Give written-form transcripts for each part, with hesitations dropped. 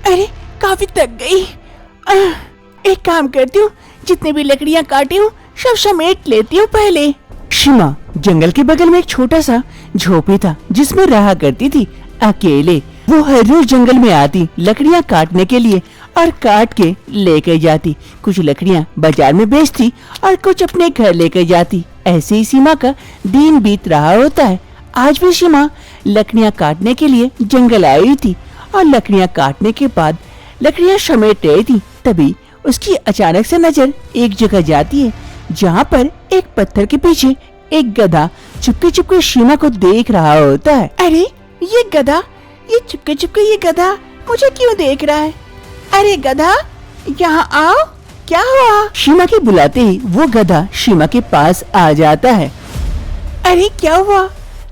अरे काफी थक गई। एक काम करती हूँ, जितने भी लकड़ियाँ काटी हूँ सब समेट लेती हूँ पहले। शिमा जंगल के बगल में एक छोटा सा झोपड़ी था जिसमें रहा करती थी अकेले। वो हर रोज जंगल में आती लकड़ियाँ काटने के लिए और काट के लेकर जाती। कुछ लकड़ियाँ बाजार में बेचती और कुछ अपने घर लेकर जाती। ऐसे ही सीमा का दिन बीत रहा होता है। आज भी सीमा लकड़ियाँ काटने के लिए जंगल आई हुई थी और लकड़ियाँ काटने के बाद लकड़ियाँ समेट रही थी। तभी उसकी अचानक से नजर एक जगह जाती है जहाँ पर एक पत्थर के पीछे एक गधा चुपके चुपके सीमा को देख रहा होता है। अरे ये गधा, ये चुपके चुपके ये गधा मुझे क्यों देख रहा है? अरे गधा यहाँ आओ, क्या हुआ? सीमा के बुलाते ही वो गधा सीमा के पास आ जाता है। अरे क्या हुआ?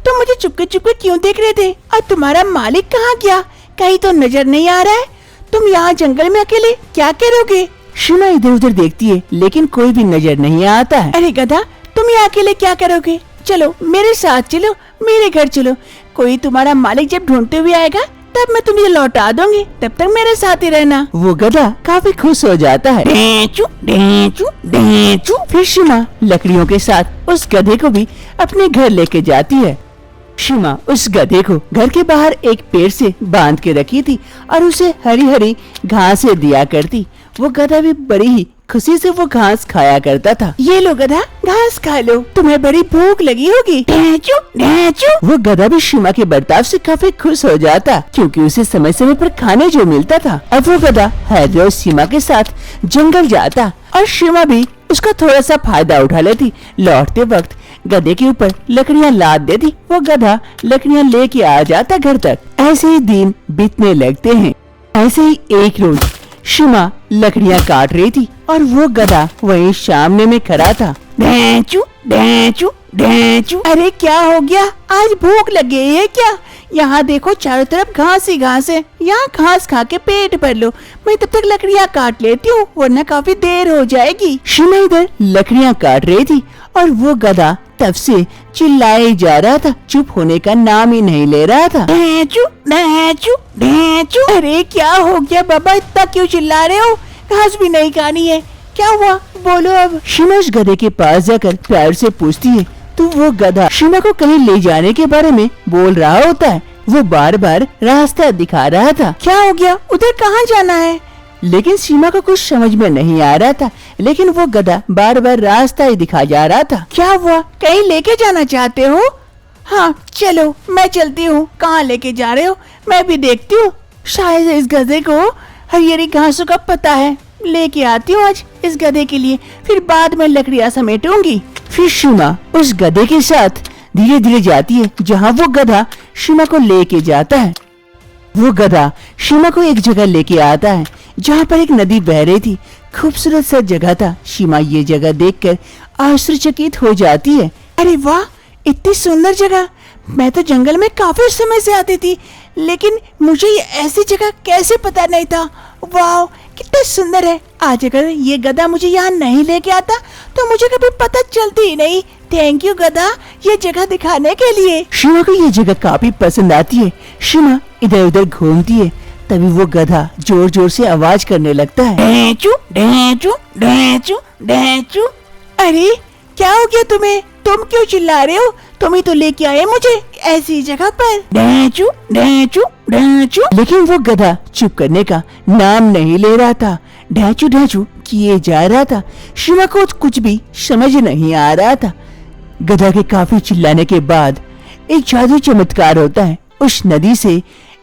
तुम मुझे चुपके चुपके क्यों देख रहे थे? और तुम्हारा मालिक कहाँ गया? कहीं तो नजर नहीं आ रहा है। तुम यहाँ जंगल में अकेले क्या करोगे? सीमा इधर उधर देखती है लेकिन कोई भी नजर नहीं आता है। अरे गधा, तुम यहाँ अकेले क्या करोगे? चलो मेरे साथ चलो, मेरे घर चलो। कोई तुम्हारा मालिक जब ढूंढते हुए आएगा तब मैं तुम्हें लौटा दूंगी, तब तक मेरे साथ ही रहना। वो गधा काफी खुश हो जाता है। डेंचू डेंचू डेंचू। फिर सीमा लकड़ियों के साथ उस गधे को भी अपने घर लेके जाती है। सीमा उस गधे को घर के बाहर एक पेड़ से बांध के रखी थी और उसे हरी हरी घासें दिया करती। वो गधा भी बड़ी ही खुशी से वो घास खाया करता था। ये लो गधा, घास खा लो, तुम्हें बड़ी भूख लगी होगी। डेंचू डेंचू। वो गधा भी सीमा के बर्ताव से काफी खुश हो जाता क्योंकि उसे समय समय पर खाने जो मिलता था। अब वो गधा हर रोज सीमा के साथ जंगल जाता और सीमा भी उसका थोड़ा सा फायदा उठा लेती। लौटते वक्त गधे के ऊपर लकड़ियाँ लाद देती। वो गधा लकड़ियाँ लेके आ जाता घर तक। ऐसे ही दिन बीतने लगते हैं। ऐसे ही एक रोज सीमा लकड़ियाँ काट रही थी और वो गधा वहीं सामने में खड़ा था। डेंचू डेंचू डेंचू। अरे क्या हो गया? आज भूख लगी है क्या? यहाँ देखो चारों तरफ घास ही घास है, यहाँ घास खा के पेट भर लो। मैं तब तक लकड़ियाँ काट लेती हूँ वरना काफी देर हो जाएगी। सीमा इधर लकड़ियाँ काट रही थी और वो गधा तब से चिल्लाए जा रहा था, चुप होने का नाम ही नहीं ले रहा था। डेंचू डेंचू डेंचू। अरे क्या हो गया बाबा, इतना क्यों चिल्ला रहे हो? घास भी नहीं खानी है, क्या हुआ? बोलो अब। सीमा उस गधे के पास जाकर प्यार से पूछती है तो वो गधा सीमा को कहीं ले जाने के बारे में बोल रहा होता है। वो बार बार रास्ता दिखा रहा था। क्या हो गया? उधर कहाँ जाना है? लेकिन सीमा को कुछ समझ में नहीं आ रहा था, लेकिन वो गधा बार बार रास्ता ही दिखा जा रहा था। क्या हुआ? कहीं लेके जाना चाहते हो? हाँ चलो मैं चलती हूँ। कहाँ लेके जा रहे हो? मैं भी देखती हूँ। शायद इस गधे को हरी हरी घासों का पता है। लेके आती हूँ आज इस गधे के लिए, फिर बाद में लकड़ियाँ समेटूंगी। फिर सीमा उस गधे के साथ धीरे धीरे जाती है जहाँ वो गधा सीमा को लेके जाता है। वो गधा सीमा को एक जगह लेके आता है जहाँ पर एक नदी बह रही थी। खूबसूरत सा जगह था। सीमा ये जगह देखकर आश्चर्यचकित हो जाती है। अरे वाह, इतनी सुंदर जगह! मैं तो जंगल में काफी समय से आती थी, लेकिन मुझे ये ऐसी जगह कैसे पता नहीं था। वाह कितना सुंदर है। आज अगर ये गधा मुझे यहाँ नहीं लेके आता तो मुझे कभी पता चलती ही नहीं। थैंक यू गधा, ये जगह दिखाने के लिए। सीमा को ये जगह काफी पसंद आती है। सीमा इधर उधर घूमती है। तभी वो गधा जोर जोर से आवाज करने लगता है। डेंचू डेंचू डेंचू डेंचू। अरे क्या हो गया तुम्हें? तुम क्यों चिल्ला रहे हो? तुम ही तो लेके आए मुझे ऐसी जगह पर। डेंचू डेंचू डेंचू। लेकिन वो गधा चुप करने का नाम नहीं ले रहा था। ढैचू ढैचू किए जा रहा था। सीमा को कुछ भी समझ नहीं आ रहा था। गधा के काफी चिल्लाने के बाद एक जादू चमत्कार होता है। उस नदी से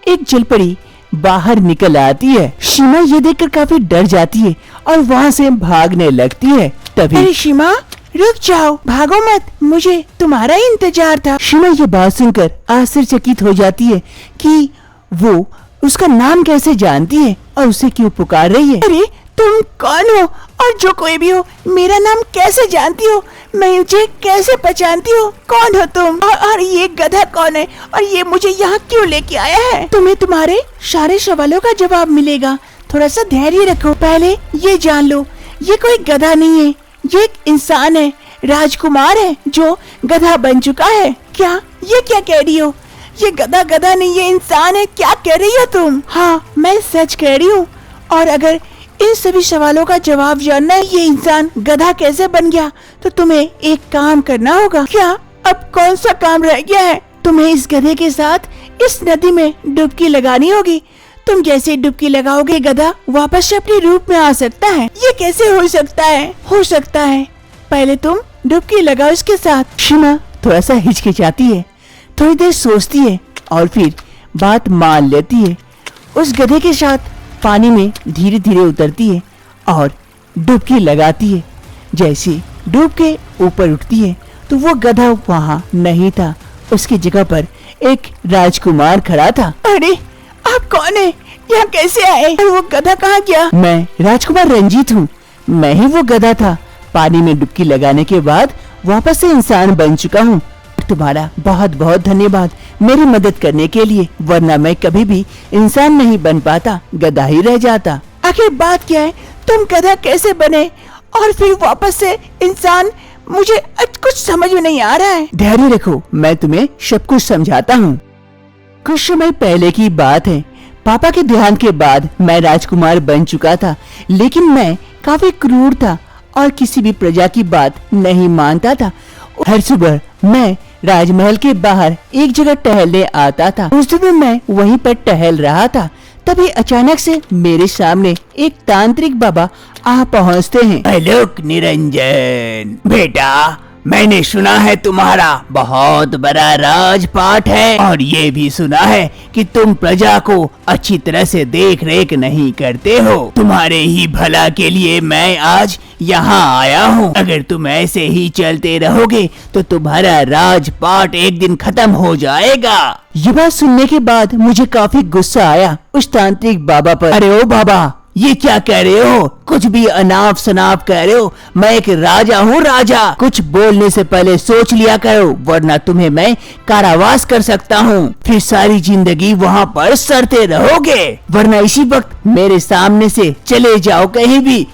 एक जलपरी बाहर निकल आती है। सीमा ये देखकर काफी डर जाती है और वहाँ से भागने लगती है। तभी अरे सीमा रुक जाओ, भागो मत, मुझे तुम्हारा इंतजार था। सीमा ये बात सुनकर आश्चर्यचकित हो जाती है कि वो उसका नाम कैसे जानती है और उसे क्यों पुकार रही है। अरे तुम कौन हो? और जो कोई भी हो, मेरा नाम कैसे जानती हो? मैं मुझे कैसे पहचानती हो? कौन हो तुम? और ये गधा कौन है? और ये मुझे यहाँ क्यों लेके आया है? तुम्हें तुम्हारे सारे सवालों का जवाब मिलेगा। थोड़ा सा धैर्य रखो। पहले ये जान लो, ये कोई गधा नहीं है, ये एक इंसान है, राजकुमार है जो गधा बन चुका है। क्या ये क्या कह रही हो? ये गधा गधा नहीं, ये इंसान है। क्या कह रही हो तुम? हाँ, मैं सच कह रही हूँ। और अगर इन सभी सवालों का जवाब जानना है ये इंसान गधा कैसे बन गया, तो तुम्हें एक काम करना होगा। क्या? अब कौन सा काम रह गया है? तुम्हें इस गधे के साथ इस नदी में डुबकी लगानी होगी। तुम जैसे डुबकी लगाओगे गधा वापस से अपने रूप में आ सकता है। ये कैसे हो सकता है? हो सकता है पहले तुम डुबकी लगाओ इसके साथ। शिमा थोड़ा सा हिचकिचाती है, थोड़ी देर सोचती है और फिर बात मान लेती है। उस गधे के साथ पानी में धीरे धीरे उतरती है और डुबकी लगाती है। जैसे डूब के ऊपर उठती है तो वो गधा वहाँ नहीं था, उसकी जगह पर एक राजकुमार खड़ा था। अरे आप कौन है? यहाँ कैसे आए? और वो गधा कहाँ गया? मैं राजकुमार रंजीत हूँ, मैं ही वो गधा था। पानी में डुबकी लगाने के बाद वापस से इंसान बन चुका हूँ। तुम्हारा बहुत बहुत धन्यवाद मेरी मदद करने के लिए, वरना मैं कभी भी इंसान नहीं बन पाता, गधा ही रह जाता। आखिर बात क्या है? तुम गधा कैसे बने और फिर वापस से इंसान? मुझे कुछ समझ में नहीं आ रहा है। धैर्य रखो, मैं तुम्हें सब कुछ समझाता हूँ। कुछ समय पहले की बात है। पापा के देहांत के बाद मैं राजकुमार बन चुका था, लेकिन मैं काफी क्रूर था और किसी भी प्रजा की बात नहीं मानता था। हर सुबह मैं राजमहल के बाहर एक जगह टहलने आता था। उस दिन मैं वहीं पर टहल रहा था, तभी अचानक से मेरे सामने एक तांत्रिक बाबा आ पहुँचते हैं। हेलो निरंजन बेटा, मैंने सुना है तुम्हारा बहुत बड़ा राजपाट है और ये भी सुना है कि तुम प्रजा को अच्छी तरह से देख रेख नहीं करते हो। तुम्हारे ही भला के लिए मैं आज यहाँ आया हूँ। अगर तुम ऐसे ही चलते रहोगे तो तुम्हारा राजपाट एक दिन खत्म हो जाएगा। ये बात सुनने के बाद मुझे काफी गुस्सा आया उस तांत्रिक बाबा पर। अरे ओ बाबा, ये क्या कह रहे हो? कुछ भी अनाप शनाप कह रहे हो। मैं एक राजा हूँ, राजा। कुछ बोलने से पहले सोच लिया करो, वरना तुम्हें मैं कारावास कर सकता हूँ। फिर सारी जिंदगी वहाँ पर सड़ते रहोगे, वरना इसी वक्त मेरे सामने से चले जाओ कहीं भी।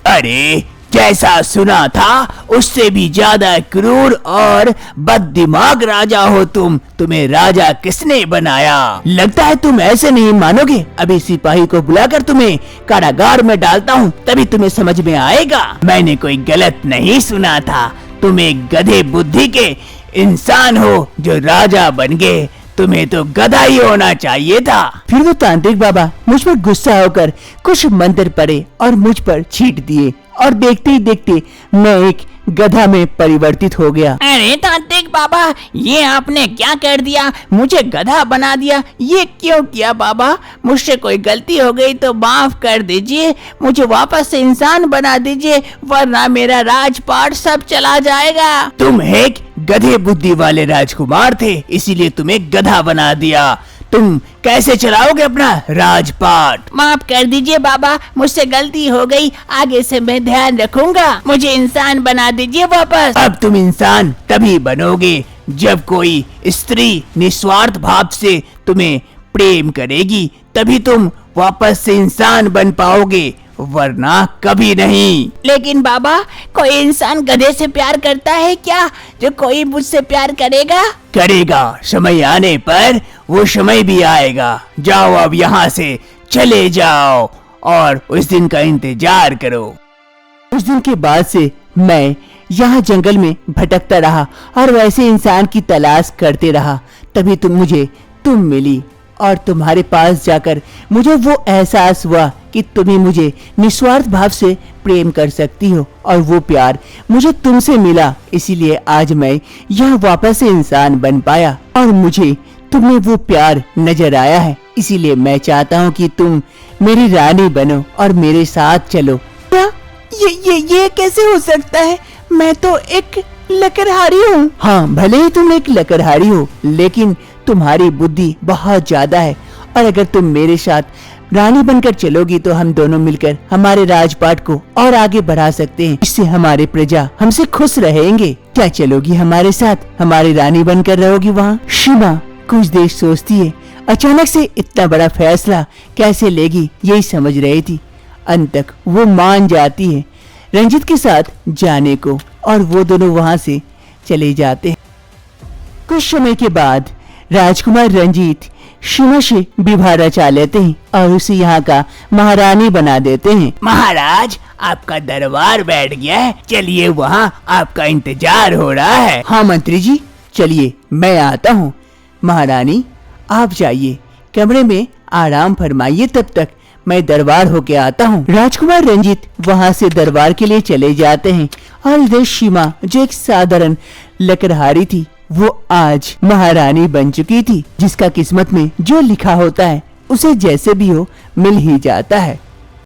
अरे जैसा सुना था उससे भी ज्यादा क्रूर और बददिमाग राजा हो तुम। तुम्हें राजा किसने बनाया? लगता है तुम ऐसे नहीं मानोगे। अभी सिपाही को बुलाकर तुम्हें कारागार में डालता हूँ, तभी तुम्हें समझ में आएगा। मैंने कोई गलत नहीं सुना था। तुम एक गधे बुद्धि के इंसान हो जो राजा बन गए। तुम्हें तो गधा ही होना चाहिए था। फिर वो तांत्रिक बाबा मुझ पर गुस्सा होकर कुछ मंत्र पड़े और मुझ पर छींट दिए और देखते ही देखते मैं एक गधा में परिवर्तित हो गया। अरे तांत्रिक बाबा, ये आपने क्या कर दिया? मुझे गधा बना दिया। ये क्यों किया बाबा? मुझसे कोई गलती हो गई तो माफ कर दीजिए। मुझे वापस से इंसान बना दीजिए, वरना मेरा राजपाट सब चला जाएगा। तुम एक गधे बुद्धि वाले राजकुमार थे, इसीलिए तुम्हें गधा बना दिया। तुम कैसे चलाओगे अपना राजपाट? माफ कर दीजिए बाबा, मुझसे गलती हो गई। आगे से मैं ध्यान रखूंगा। मुझे इंसान बना दीजिए वापस। अब तुम इंसान तभी बनोगे जब कोई स्त्री निस्वार्थ भाव से तुम्हें प्रेम करेगी, तभी तुम वापस से इंसान बन पाओगे, वरना कभी नहीं। लेकिन बाबा, कोई इंसान गधे से प्यार करता है क्या? जो कोई मुझसे प्यार करेगा? करेगा, समय आने पर वो समय भी आएगा। जाओ अब यहाँ से चले जाओ और उस दिन का इंतजार करो। उस दिन के बाद से मैं यहाँ जंगल में भटकता रहा और वैसे इंसान की तलाश करते रहा। तभी तुम मिली और तुम्हारे पास जाकर मुझे वो एहसास हुआ कि तुम्हें मुझे निस्वार्थ भाव से प्रेम कर सकती हो और वो प्यार मुझे तुमसे मिला। इसीलिए आज मैं यहाँ वापस से इंसान बन पाया और मुझे तुम्हें वो प्यार नजर आया है। इसीलिए मैं चाहता हूँ कि तुम मेरी रानी बनो और मेरे साथ चलो। क्या? ये कैसे हो सकता है? मैं तो एक लकड़हारी हूँ। हाँ, भले ही तुम एक लकड़हारी हो, लेकिन तुम्हारी बुद्धि बहुत ज्यादा है और अगर तुम मेरे साथ रानी बनकर चलोगी तो हम दोनों मिलकर हमारे राजपाट को और आगे बढ़ा सकते हैं। इससे हमारे प्रजा हमसे खुश रहेंगे। क्या चलोगी हमारे साथ? हमारी रानी बनकर रहोगी वहाँ? शिमा कुछ देर सोचती है। अचानक से इतना बड़ा फैसला कैसे लेगी यही समझ रही थी। अंत तक वो मान जाती है रंजित के साथ जाने को और वो दोनों वहाँ से चले जाते हैं। कुछ समय के बाद राजकुमार रंजीत सीमा से विवाह रचा लेते हैं और उसे यहाँ का महारानी बना देते हैं। महाराज, आपका दरबार बैठ गया है, चलिए वहाँ आपका इंतजार हो रहा है। हाँ मंत्री जी, चलिए मैं आता हूँ। महारानी आप जाइए, कमरे में आराम फरमाइए, तब तक मैं दरबार होके आता हूँ। राजकुमार रंजीत वहाँ से दरबार के लिए चले जाते हैं और इधर सीमा, जो एक साधारण लकड़हारी थी, वो आज महारानी बन चुकी थी। जिसका किस्मत में जो लिखा होता है उसे जैसे भी हो मिल ही जाता है।